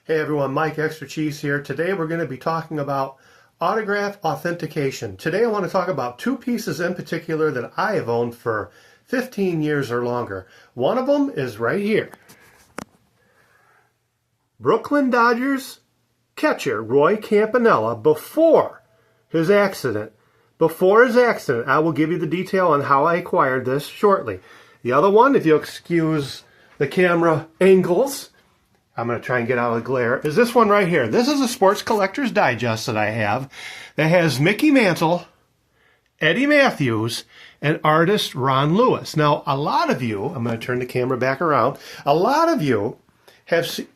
Hey everyone, Mike Extra Cheeze here. Today we're going to be talking about autograph authentication. Today I want to talk about two pieces in particular that I have owned for 15 years or longer. One of them is right here. Brooklyn Dodgers catcher Roy Campanella before his accident. I will give you the detail on how I acquired this shortly. The other one, if you'll excuse the camera angles, I'm going to try and get out of the glare, is this one right here. This is a Sports Collector's Digest that I have that has Mickey Mantle, Eddie Mathews, and artist Ron Lewis. Now, a lot of you, I'm going to turn the camera back around, a lot of you have seen,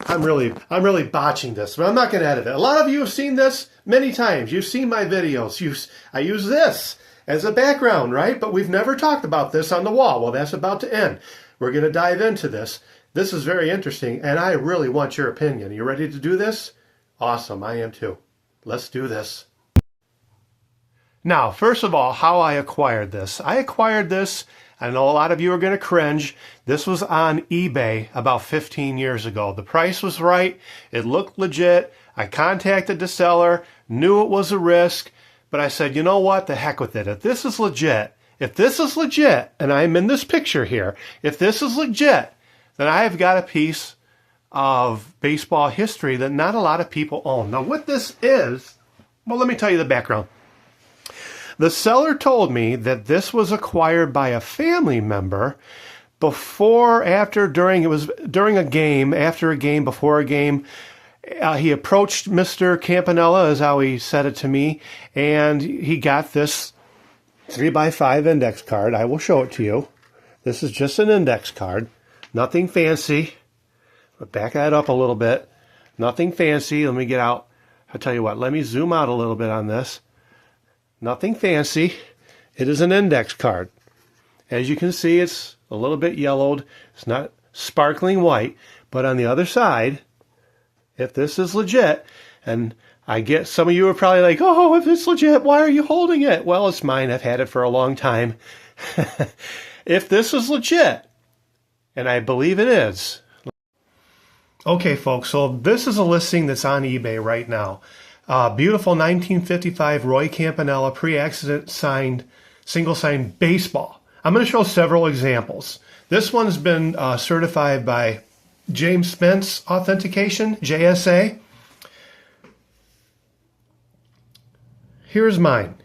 I'm really botching this, but I'm not going to edit it. A lot of you have seen this many times. You've seen my videos. I use this as a background, right? But we've never talked about this on the wall. Well, that's about to end. We're going to dive into this. This is very interesting, and I really want your opinion. Are you ready to do this? Awesome, I am too. Let's do this. Now, first of all, how I acquired this. I acquired this, I know a lot of you are going to cringe. This was on eBay about 15 years ago. The price was right. It looked legit. I contacted the seller, knew it was a risk, but I said, you know what? The heck with it. If this is legit, and I'm in this picture here, if this is legit, then I have got a piece of baseball history that not a lot of people own. Now, what this is, well, let me tell you the background. The seller told me that this was acquired by a family member before, after, during, it was during a game, after a game, before a game. He approached Mr. Campanella, is how he said it to me, and he got this 3x5 index card. I will show it to you. This is just an index card. Nothing fancy. I'll back that up a little bit. Nothing fancy. Let me get out. I'll tell you what. Let me zoom out a little bit on this. Nothing fancy. It is an index card. As you can see, it's a little bit yellowed. It's not sparkling white. But on the other side, if this is legit, and I get some of you are probably like, oh, if it's legit, why are you holding it? Well, it's mine. I've had it for a long time. If this is legit, and I believe it is. Okay, folks, so this is a listing that's on eBay right now. Beautiful 1955 Roy Campanella pre-accident signed, single-signed baseball. I'm going to show several examples. This one's been certified by James Spence Authentication, JSA. Here's mine.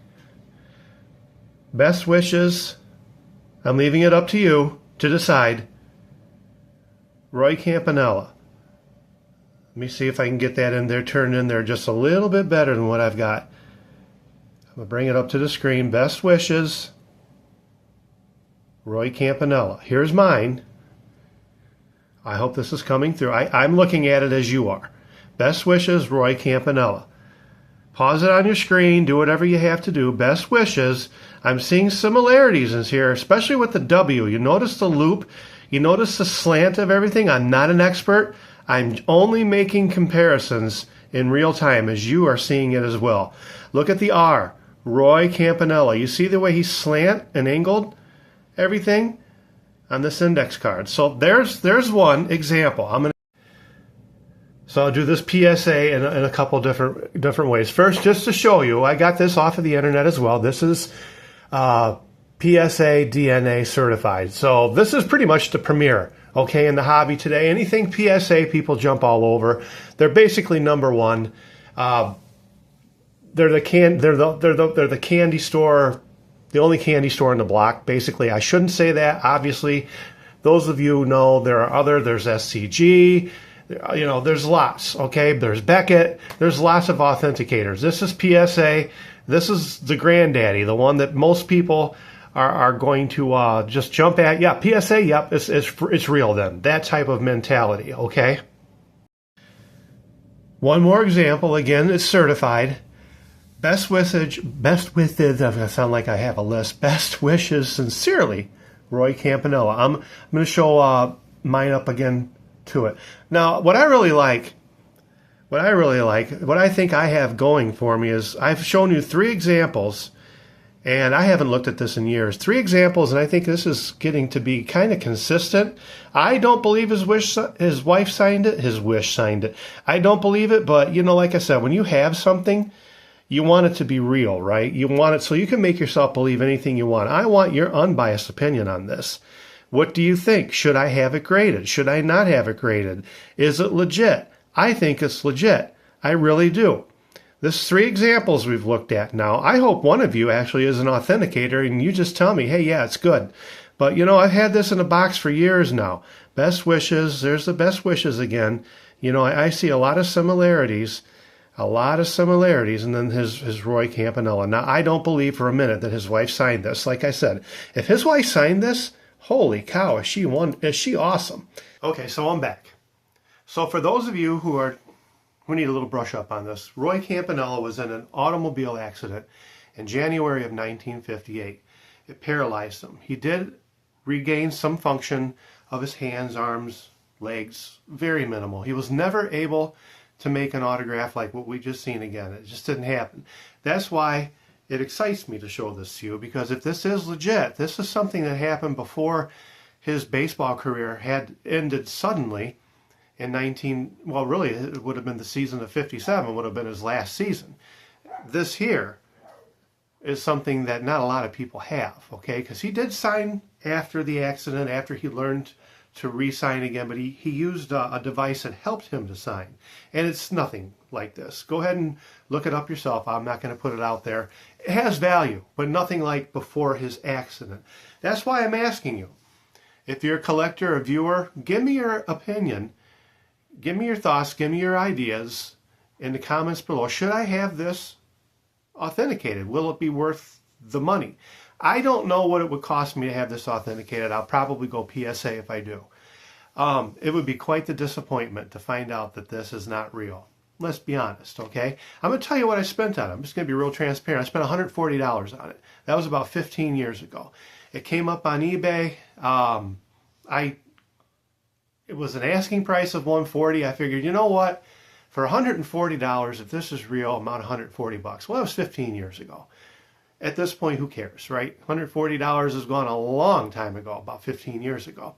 Best wishes. I'm leaving it up to you to decide. Roy Campanella. Let me see if I can get that in there, turned in there just a little bit better than what I've got. I'm going to bring it up to the screen. Best wishes, Roy Campanella. Here's mine. I hope this is coming through. I'm looking at it as you are. Best wishes, Roy Campanella. Pause it on your screen. Do whatever you have to do. Best wishes. I'm seeing similarities in here, especially with the W. You notice the loop. You notice the slant of everything. I'm not an expert. I'm only making comparisons in real time as you are seeing it as well. Look at the R, Roy Campanella. You see the way he slant and angled everything on this index card. So there's one example. So I'll do this PSA in a couple different ways. First, just to show you, I got this off of the internet as well. This is PSA DNA certified. So this is pretty much the premier, okay, in the hobby today. Anything PSA, people jump all over. They're basically number one. They're the candy store, the only candy store in the block. Basically, I shouldn't say that. Obviously, those of you know there are other. There's SCG. You know, there's lots. Okay, there's Beckett. There's lots of authenticators. This is PSA. This is the Granddaddy, the one that most people are going to just jump at. Yeah, PSA, yep, it's real then. That type of mentality, okay? One more example, again, it's certified. Best wishes, I sound like I have a list. Best wishes, sincerely, Roy Campanella. I'm going to show mine up again to it. Now, what I think I have going for me is I've shown you three examples, And I haven't looked at this in years. 3 examples, and I think this is getting to be kind of consistent. I don't believe his wife signed it. His wish signed it. I don't believe it, but, you know, like I said, when you have something, you want it to be real, right? You want it so you can make yourself believe anything you want. I want your unbiased opinion on this. What do you think? Should I have it graded? Should I not have it graded? Is it legit? I think it's legit. I really do. There's 3 examples we've looked at now. I hope one of you actually is an authenticator and you just tell me, hey, yeah, it's good. But, you know, I've had this in a box for years now. Best wishes. There's the best wishes again. You know, I see a lot of similarities. And then his Roy Campanella. Now, I don't believe for a minute that his wife signed this. Like I said, if his wife signed this, holy cow, is she awesome. Okay, so I'm back. So for those of you who need a little brush up on this, Roy Campanella was in an automobile accident in January of 1958. It paralyzed him. He did regain some function of his hands, arms, legs, very minimal. He was never able to make an autograph like what we just seen again. It just didn't happen. That's why it excites me to show this to you, because if this is legit, this is something that happened before his baseball career had ended suddenly in really it would have been the season of 57, would have been his last season. This here is something that not a lot of people have, okay? Because he did sign after the accident, after he learned to re-sign again, but he used a device that helped him to sign. And it's nothing like this. Go ahead and look it up yourself. I'm not going to put it out there. It has value, but nothing like before his accident. That's why I'm asking you. If you're a collector, a viewer, give me your opinion. Give me your thoughts. Give me your ideas in the comments below. Should I have this authenticated? Will it be worth the money? I don't know what it would cost me to have this authenticated. I'll probably go PSA if I do. It would be quite the disappointment to find out that this is not real. Let's be honest, okay? I'm going to tell you what I spent on it. I'm just going to be real transparent. I spent $140 on it. That was about 15 years ago. It came up on eBay. It was an asking price of $140. I figured, you know what? For $140, if this is real, I'm out $140. Well, that was 15 years ago. At this point, who cares, right? $140 has gone a long time ago, about 15 years ago.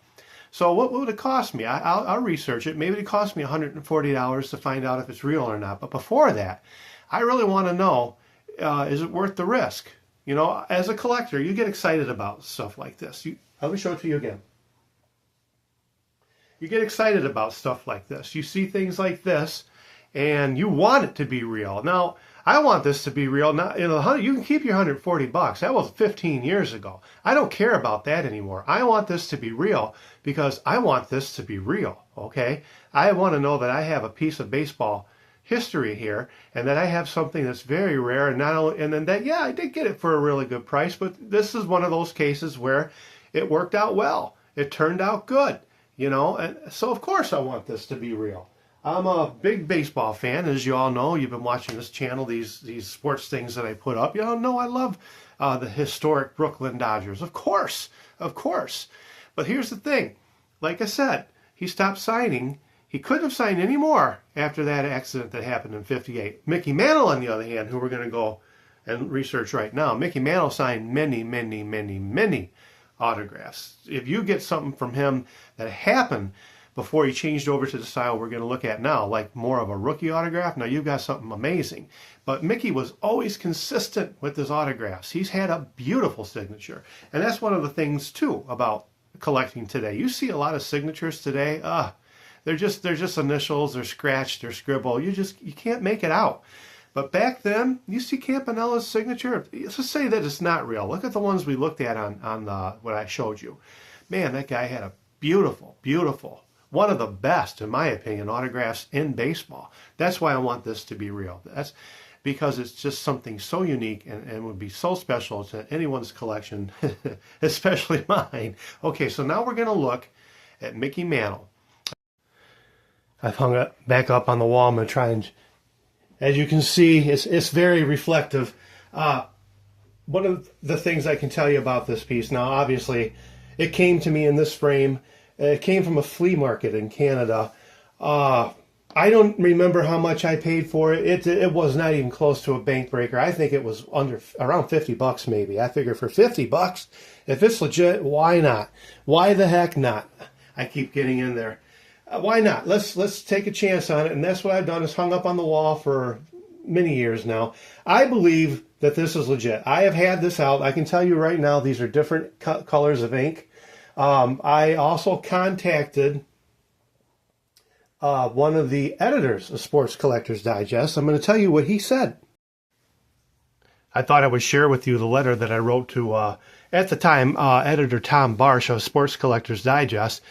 So what would it cost me? I'll research it. Maybe it cost me $140 to find out if it's real or not. But before that, I really want to know, is it worth the risk? You know, as a collector, you get excited about stuff like this. Let me show it to you again. You get excited about stuff like this. You see things like this, and you want it to be real. Now, I want this to be real. Now, you can keep your $140. That was 15 years ago. I don't care about that anymore. I want this to be real because I want this to be real, okay? I want to know that I have a piece of baseball history here and that I have something that's very rare, and then that, yeah, I did get it for a really good price, but this is one of those cases where it worked out well. It turned out good, you know, and so of course I want this to be real. I'm a big baseball fan, as you all know. You've been watching this channel, these sports things that I put up. You all know I love the historic Brooklyn Dodgers. Of course, of course. But here's the thing. Like I said, he stopped signing. He couldn't have signed any more after that accident that happened in 58. Mickey Mantle, on the other hand, who we're going to go and research right now, Mickey Mantle signed many, many, many, many autographs. If you get something from him that happened before he changed over to the style we're going to look at now, like more of a rookie autograph, now you've got something amazing. But Mickey was always consistent with his autographs. He's had a beautiful signature. And that's one of the things, too, about collecting today. You see a lot of signatures today. They're just initials, they're scratched, they're scribbled. You can't make it out. But back then, you see Campanella's signature. Let's just say that it's not real. Look at the ones we looked at on what I showed you. Man, that guy had a beautiful, beautiful, one of the best, in my opinion, autographs in baseball. That's why I want this to be real. That's because it's just something so unique and would be so special to anyone's collection, especially mine. Okay, so now we're going to look at Mickey Mantle. I've hung it back up on the wall. I'm going to try and, as you can see, it's very reflective. One of the things I can tell you about this piece, now obviously it came to me in this frame. It came from a flea market in Canada. I don't remember how much I paid for it. It was not even close to a bank breaker. I think it was around $50 maybe. I figure for $50, if it's legit, why not? Why the heck not? I keep getting in there. Why not? Let's take a chance on it. And that's what I've done, is hung up on the wall for many years now. I believe that this is legit. I have had this out. I can tell you right now, these are different colors of ink. I also contacted one of the editors of Sports Collectors Digest. I'm going to tell you what he said. I thought I would share with you the letter that I wrote to, at the time, editor Tom Barsh of Sports Collectors Digest.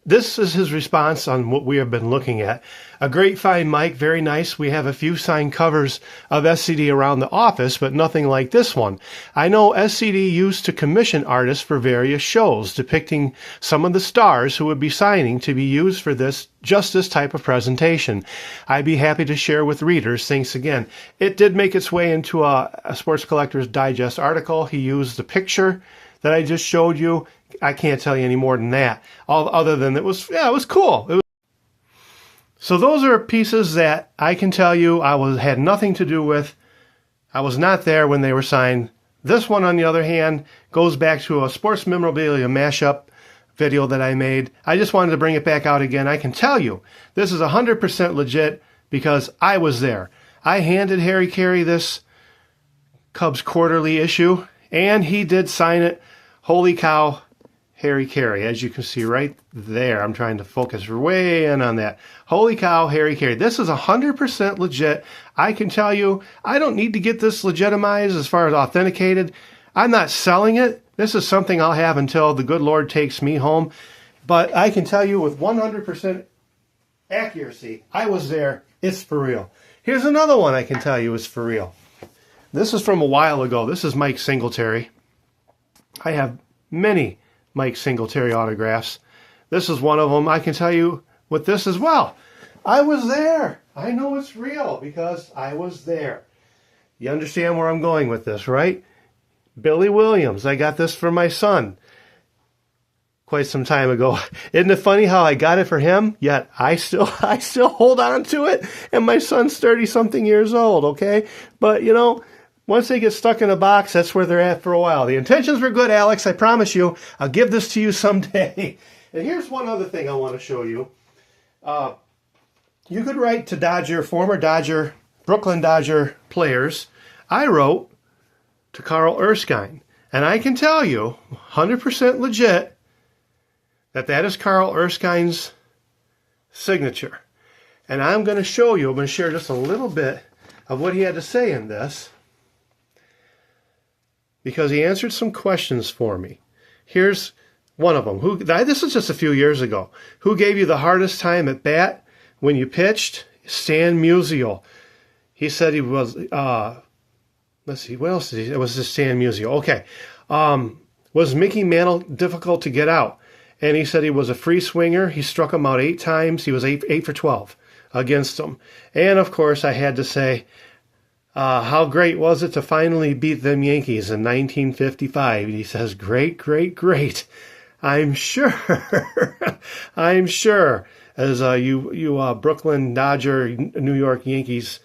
This is his response on what we have been looking at. A great find, Mike. Very nice. We have a few signed covers of SCD around the office, but nothing like this one. I know SCD used to commission artists for various shows depicting some of the stars who would be signing to be used for just this type of presentation. I'd be happy to share with readers. Thanks again. It did make its way into a Sports Collectors Digest article. He used the picture that I just showed you. I can't tell you any more than that, other than it was cool. So those are pieces that I can tell you had nothing to do with. I was not there when they were signed. This one, on the other hand, goes back to a sports memorabilia mashup video that I made. I just wanted to bring it back out again. I can tell you, this is 100% legit because I was there. I handed Harry Caray this Cubs quarterly issue, and he did sign it. Holy cow, Harry Caray, as you can see right there. I'm trying to focus way in on that. Holy cow, Harry Caray. This is 100% legit. I can tell you, I don't need to get this legitimized as far as authenticated. I'm not selling it. This is something I'll have until the good Lord takes me home. But I can tell you with 100% accuracy, I was there. It's for real. Here's another one I can tell you is for real. This is from a while ago. This is Mike Singletary. I have many Mike Singletary autographs. This is one of them. I can tell you with this as well. I was there. I know it's real because I was there. You understand where I'm going with this, right? Billy Williams. I got this for my son quite some time ago. Isn't it funny how I got it for him, yet I still hold on to it, and my son's 30-something years old, okay? But, you know, once they get stuck in a box, that's where they're at for a while. The intentions were good, Alex. I promise you. I'll give this to you someday. And here's one other thing I want to show you. You could write to former Brooklyn Dodger players. I wrote to Carl Erskine. And I can tell you, 100% legit, that is Carl Erskine's signature. And I'm going to show you, I'm going to share just a little bit of what he had to say in this, because he answered some questions for me. Here's one of them. This is just a few years ago. Who gave you the hardest time at bat when you pitched? Stan Musial. He said he was, let's see, what else did he, it was just Stan Musial. Okay. Was Mickey Mantle difficult to get out? And he said he was a free swinger. He struck him out 8 times. He was 8 for 12 against him. And, of course, I had to say, how great was it to finally beat them Yankees in 1955? He says, great, great, great. I'm sure. I'm sure. As you Brooklyn Dodger, New York Yankees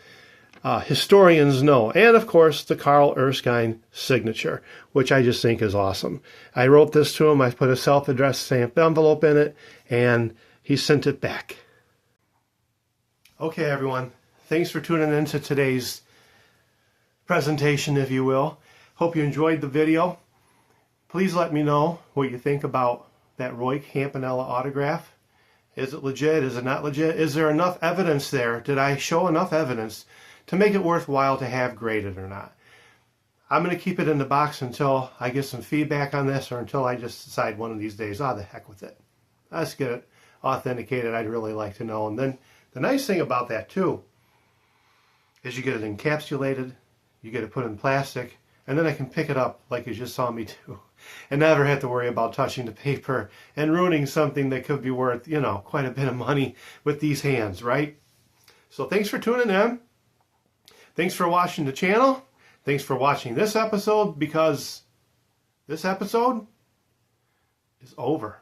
historians know. And, of course, the Carl Erskine signature, which I just think is awesome. I wrote this to him. I put a self-addressed stamped envelope in it, and he sent it back. Okay, everyone. Thanks for tuning in to today's presentation, if you will. Hope you enjoyed the video. Please let me know what you think about that Roy Campanella autograph. Is it legit? Is it not legit? Is there enough evidence there? Did I show enough evidence to make it worthwhile to have graded or not? I'm going to keep it in the box until I get some feedback on this, or until I just decide one of these days, the heck with it. Let's get it authenticated. I'd really like to know. And then the nice thing about that too is you get it encapsulated, you get it put in plastic, and then I can pick it up like you just saw me do, and never have to worry about touching the paper and ruining something that could be worth, you know, quite a bit of money with these hands, right? So thanks for tuning in. Thanks for watching the channel. Thanks for watching this episode, because this episode is over.